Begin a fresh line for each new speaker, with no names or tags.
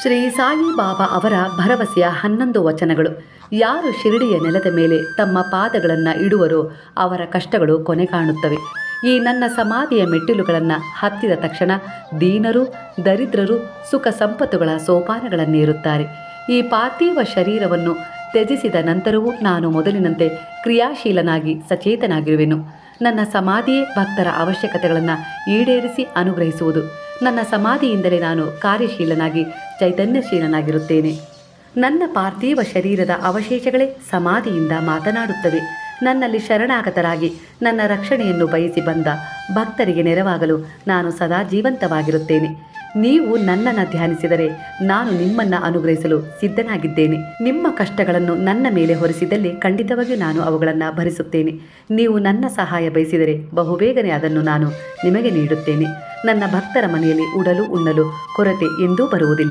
ಶ್ರೀ ಸಾಯಿ ಬಾಬಾ ಅವರ ಭರವಸೆಯ 11 ವಚನಗಳು. ಯಾರು ಶಿರಡಿಯ ನೆಲದ ಮೇಲೆ ತಮ್ಮ ಪಾದಗಳನ್ನು ಇಡುವರೋ ಅವರ ಕಷ್ಟಗಳು ಕೊನೆ ಕಾಣುತ್ತವೆ. ಈ ನನ್ನ ಸಮಾಧಿಯ ಮೆಟ್ಟಿಲುಗಳನ್ನು ಹತ್ತಿದ ತಕ್ಷಣ ದೀನರು, ದರಿದ್ರರು ಸುಖ ಸಂಪತ್ತುಗಳ ಸೋಪಾನಗಳನ್ನೇರುತ್ತಾರೆ. ಈ ಪಾರ್ಥಿವ ಶರೀರವನ್ನು ತ್ಯಜಿಸಿದ ನಂತರವೂ ನಾನು ಮೊದಲಿನಂತೆ ಕ್ರಿಯಾಶೀಲನಾಗಿ ಸಚೇತನಾಗಿರುವೆನು. ನನ್ನ ಸಮಾಧಿಯೇ ಭಕ್ತರ ಅವಶ್ಯಕತೆಗಳನ್ನು ಈಡೇರಿಸಿ ಅನುಗ್ರಹಿಸುವುದು. ನನ್ನ ಸಮಾಧಿಯಿಂದಲೇ ನಾನು ಕಾರ್ಯಶೀಲನಾಗಿ ಚೈತನ್ಯಶೀಲನಾಗಿರುತ್ತೇನೆ. ನನ್ನ ಪಾರ್ಥಿವ ಶರೀರದ ಅವಶೇಷಗಳೇ ಸಮಾಧಿಯಿಂದ ಮಾತನಾಡುತ್ತವೆ. ನನ್ನಲ್ಲಿ ಶರಣಾಗತರಾಗಿ ನನ್ನ ರಕ್ಷಣೆಯನ್ನು ಬಯಸಿ ಬಂದ ಭಕ್ತರಿಗೆ ನೆರವಾಗಲು ನಾನು ಸದಾ ಜೀವಂತವಾಗಿರುತ್ತೇನೆ. ನೀವು ನನ್ನನ್ನು ಧ್ಯಾನಿಸಿದರೆ ನಾನು ನಿಮ್ಮನ್ನು ಅನುಗ್ರಹಿಸಲು ಸಿದ್ಧನಾಗಿದ್ದೇನೆ. ನಿಮ್ಮ ಕಷ್ಟಗಳನ್ನು ನನ್ನ ಮೇಲೆ ಹೊರಿಸಿದಲ್ಲಿ ಖಂಡಿತವಾಗಿಯೂ ನಾನು ಅವುಗಳನ್ನು ಭರಿಸುತ್ತೇನೆ. ನೀವು ನನ್ನ ಸಹಾಯ ಬಯಸಿದರೆ ಬಹುಬೇಗನೆ ಅದನ್ನು ನಾನು ನಿಮಗೆ ನೀಡುತ್ತೇನೆ. ನನ್ನ ಭಕ್ತರ ಮನೆಯಲ್ಲಿ ಉಡಲು ಉಣ್ಣಲು ಕೊರತೆ ಎಂದೂ ಬರುವುದಿಲ್ಲ.